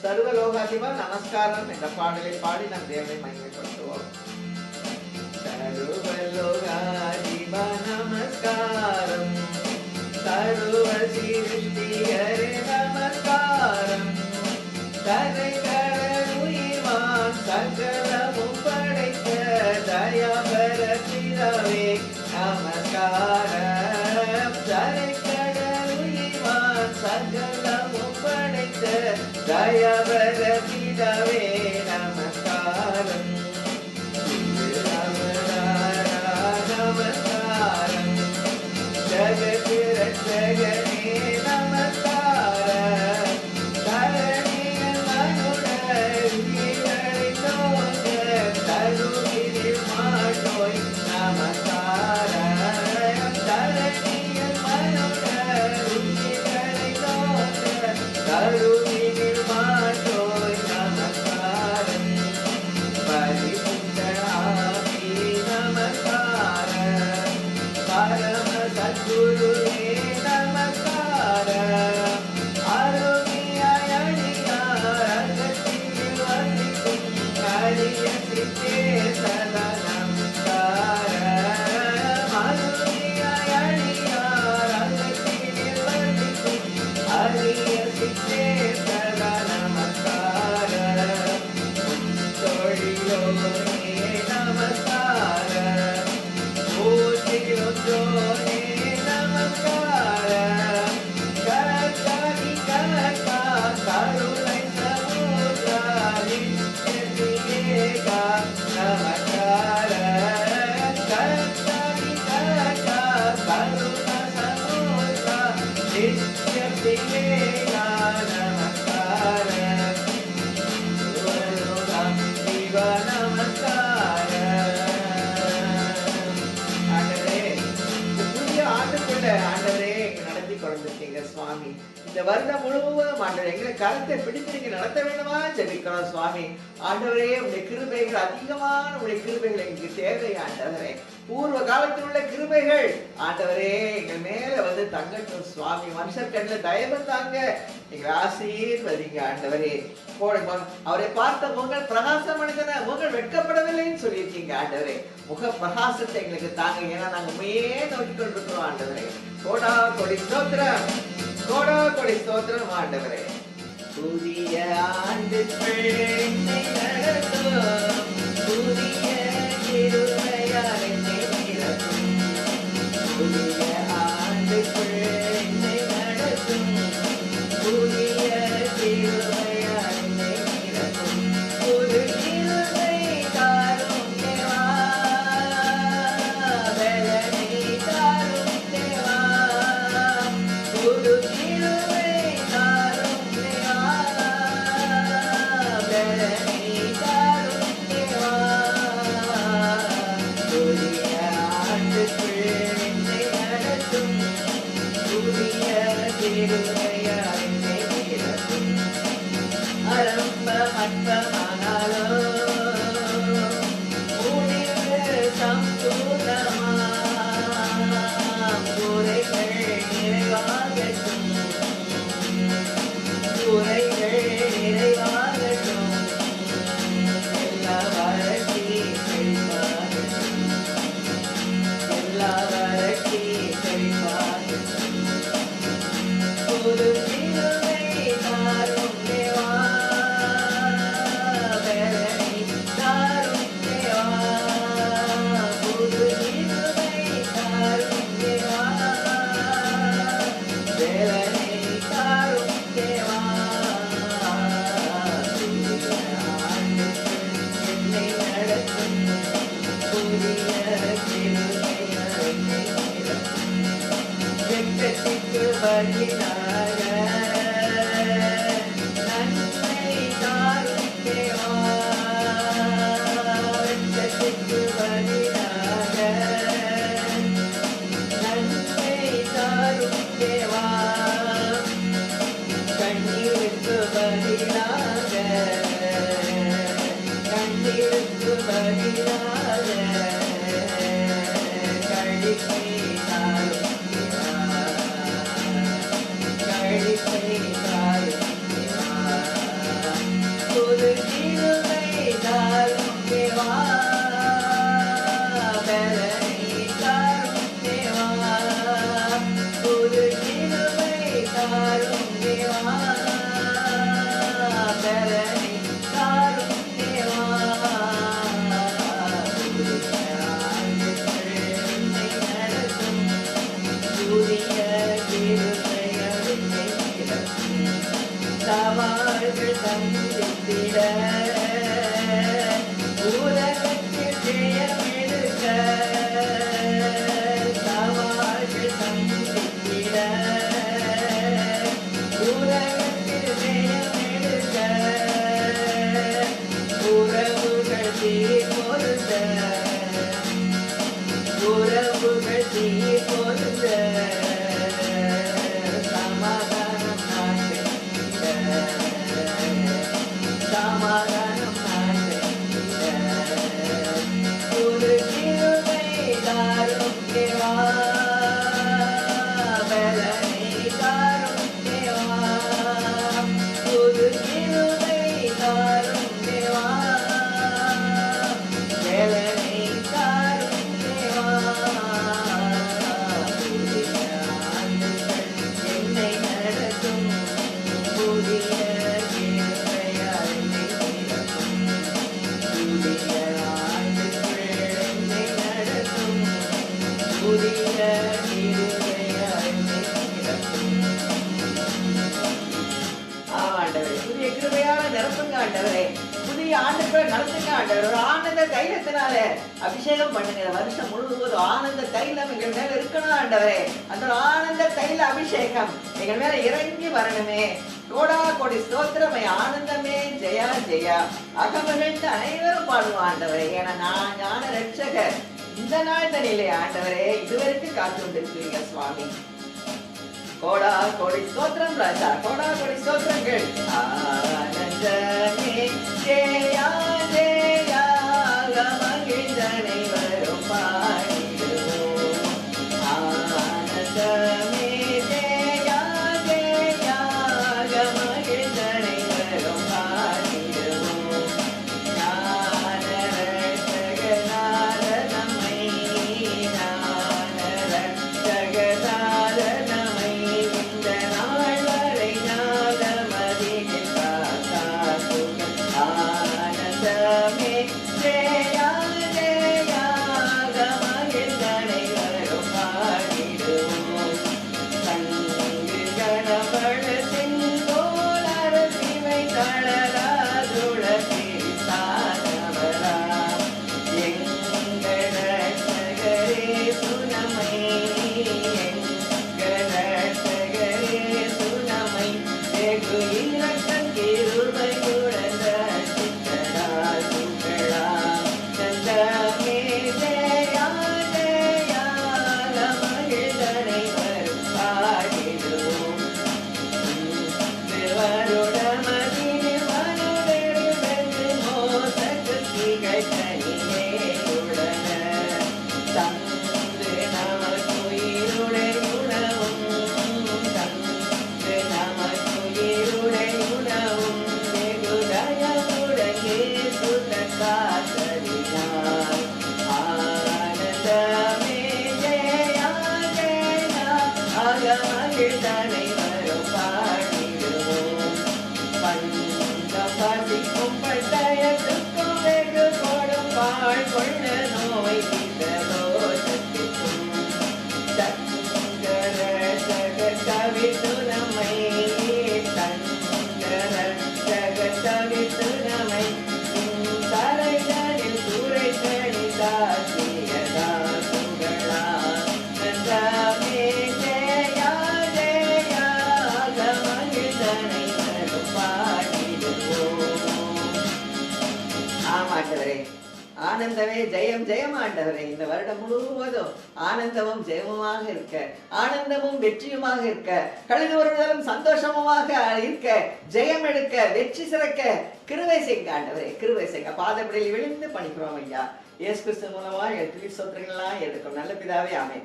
சர்வலோகாதிபா நமஸ்காரம் என்ற பாடலை பாடி நம் தேவனை மகிமைப்படுத்துவோம். சர்வலோகாதிபா நமஸ்காரம், சர்வ சிருஷ்டிகரே நமஸ்காரம், தரை கடல் உயிர்வான் சகலமும் படைத்த தயாபர பிதாவே நமஸ்காரம், தரை கடல் உயிர்வான் சகலமும் படைத்த தயாபர பிதாவே நமஸ்காரம், நமஸ்காரம், ஜகத் ரட்சகனே நமஸ்காரம், தரணியில் மனுட உயிர்களை நோக்க தருவினில் மாட்டோய் நமஸ்காரம், தரணியில் மனுட உயிர்களை நோக்க தருவினில் மாட்டோய் நமஸ்காரம், பரிசுத்த ஆவி நமஸ்காரம், பரம சத்குருவே நமஸ்காரம், அருமையாய் அடியார் அகத்தினில் வசிக்கும் அரிய சித்தே சதா நமஸ்காரம், அருமையாய் அடியார் அகத்தினில் வசிக்கும் அரிய சித்தே சதா நமஸ்காரம், தொழிலோனே நமஸ்காரம், பூஜிலோனே நமஸ்காரம், கர்த்தாதி கர்த்தா கருணை சமுத்ரா நித்யதியேகா நமஸ்காரம், கர்த்தாதி கர்த்தா கருணை சமுத்ரா நித்யதியேகா நமஸ்காரம், சிவ நமஸ்காரம். ஆண்டவரே, இந்த புதிய ஆண்டுக்குள்ள ஆண்டவரே எங்களை நடத்தி கொண்டிருக்கீங்க சுவாமி. இந்த வருடம் முழுவதும் ஆண்டவரே எங்களை கருத்தை பிடித்து நீங்க நடத்த வேண்டுமா ஜெபிக்கிறோம் சுவாமி. ஆண்டவரே உடைய கிருபைகள் அதிகமான உடைய கிருபைகள் எங்களுக்கு தேவை ஆண்டவரே. பூர்வ காலத்தில் உள்ள கிருபைகள் ஆண்டவரே எங்கள் மேல வந்து தங்கட்டும் சுவாமி. மனுஷர் கண்ணில் தயவு தாங்க எங்களை ஆசீர்வதிங்க ஆண்டவரே. அவரை பார்த்த முகங்கள் பிரகாசம் அடைந்தன, முகங்கள் வெட்கப்படவில்லைன்னு சொல்லியிருக்கீங்க ஆண்டவரே. முக பிரகாசத்தை எங்களுக்கு தாங்க, ஏன்னா நாங்க உண்மையே நோக்கி கொண்டிருக்கிறோம் ஆண்டவரே. கோடா கொடி ஸ்தோத்திரம், கோடா கொடி ஸ்தோத்திரம் ஆண்டவரே. புதிய ஆண்டுக்குள் என்னை நடத்தும், புதிய கிருபையால் என்னை நிரப்பும், புதிய ஆண்டுக்குள் என்னை நடத்தும், புதிய கிருபையால் என்னை நிரப்பும், புது கிருபை தாரும் தேவா, பலனை தாரும் தேவா, புது கிருபை தாரும் தேவா, பலனை தாரும் தேவா, புதிய ஆண்டுக்குள் என்னை நடத்தும், புதிய கிருபையால் என்னை நிரப்பும், ஆரம்பம் அற்பமானாலும் முடிவு சம்பூர்ணமாம், குறைகள் நிறைவாகட்டும், குறைகள் நிறைவாகட்டும், எல்லா வறட்சி செழிப்பாகட்டும், எல்லா வறட்சி செழிப்பாகட்டும், புது கிருபை தாரும் தேவா, பலனை தாரும் தேவா, புது கிருபை தாரும் தேவா, பலனை தாரும் தேவா, புதிய ஆண்டுக்குள் என்னை நடத்தும், புதிய கிருபையால் என்னை நிரப்பும், வெட்கத்திற்கு பதிலாக நன்மை தாரும் தேவா, வெட்கத்திற்கு பதிலாக நன்மை தாரும் தேவா, கண்ணீருக்கு பதிலாக கண்ணீருக்கு பதிலாக கழிப்பை தாரும் தேவா, கழிப்பை தாரும் தேவா, சவால்கள் சந்தித்திட உலகத்தில் ஜெயமெடுக்க சவால்கள் சந்தித்திட உலகத்தில் ஜெயமெடுக்க உறவுகள் தீர்ப்பொருந்த உறவுகள் தீர்ப்பொருந்த சமாதானம் நாட்டுகின்ற சமாதானம் நாட்டுகின்ற ஒரு கிருபை தாரும் தேவா பலனை தாரும் தேவா ஒரு கிருபை தாரும் தேவா பலனை தாரும் தேவா புதிய ஆண்டுகள் என்னை நடத்தும் புதிய கிருபையால் என்னை நிரப்பும் புதிய ஆண்டுகள் என்னை நடத்தும் புதிய கிருபையால் என்னை நிரப்பும் ஆண்டவரே புதிய கிருபையால நிரப்புங்க ஆண்டவரே புதிய ஆண்டுக்குள்ள நடத்துங்க ஆண்டவர் ஒரு ஆனந்த தைலத்தினால அபிஷேகம் பண்ணுங்க வருஷம் முழுவதும் ஆனந்த தைலம் எங்கள் மேல இருக்கணும் ஆண்டவரே அந்த ஒரு ஆனந்த தைல அபிஷேகம் எங்கள் மேல இறங்கி வரணுமே கோடா கோடி ஸ்தோத்திரமே ஆனந்தமே ஜெயா ஜெயா அகமகிழ்ந்து அனைவரும் பாடுவோம் ஆண்டவரே ஏன்னா நான் ஞான ரட்சகர் இந்த நாள் தனியிலே ஆண்டவரே இதுவரைக்கும் காத்து கொண்டிருக்கிறீங்க சுவாமி கோடா கோடி ஸ்தோத்திரம் ராஜா கோடா கோடி ஸ்தோத்திரங்கள் ஆனந்தமே ஜெயா ஜெயா மகிழ்ந்தனை வரும் பாடிடுவோம் ஆனந்தமே ஜெயா ஜெயா மகிழ்ந்தனை வரும் பாடிடுவோம் ஞான ரட்சகனால நம்மை ஞான ரட்சகனால நம்மை இந்த நாள் வரை ஞானமதியில் காத்தாக்குங்கள் ஆனந்தமே ஜெயா ஜெயா மகிழ்ந்தனை வரும் பாடிடுவோம் தங்கு கணபட செங்கோல் அரசிவை தளராதுள திருத்தானவரா எங்கள் ரட்சகரே சுனமை எங்கள் ரட்சகரே சுனமை வெகு இரக்கம் கிருபையுடன் ரட்சித்ததால் புகழாம் நந்தமே ஜெயா ஜெயா மகிழ்ந்தனை வரும் பாடிடுவோம் வருடமதில் மனுடரில் வென்று மோசத்துக்கிகள் தனியே உடன தந்து நமக்குயிருடை உணவும் தந்து நமக்குயிருடை உணவும் வெகு தயவுடனே சுதக்காத்ததினார் ஆனந்தமே ஜெயா ஜெயா அகமகிழ்ந்தனை வரும் பாடிடுவோம் பஞ்சம் பசிக்கும் பட்டயத்துக்கும் வெகு கொடும் பாழ் கொள்ள நோய் தோஷத்திற்கும் தங்கர தவித்து நம்மை தங்கர தவித்து நம்மை தரைகளில் துறை கணிதாசியதா புகழா நந்தமே ஜெயா ஜெயா மகிழ்ந்தனை வரும் பாடிடுவோம் ஆமாண்டவரே ஆனந்தமே ஜெயம் ஜெயம் ஆண்டவரே இந்த வருடம் முழுவதும் ஆனந்தமும் ஜெயமுமாக இருக்க ஆனந்தமும் வெற்றியுமாக இருக்க கழிது வருவதாலும் சந்தோஷமுமாக இருக்க ஜெயம் எடுக்க வெற்றி சிறக்க கிருபை செய்யுங்க ஆண்டவரே கிருபை செய்யுங்க பாதப்படியில் விழுந்து பணிக்கிறோம் ஐயா இயேசு கிறிஸ்து மூலமா என் துதி ஸ்தோத்திரங்கள் எல்லாம் எடுக்கும் நல்ல பிதாவே ஆமென்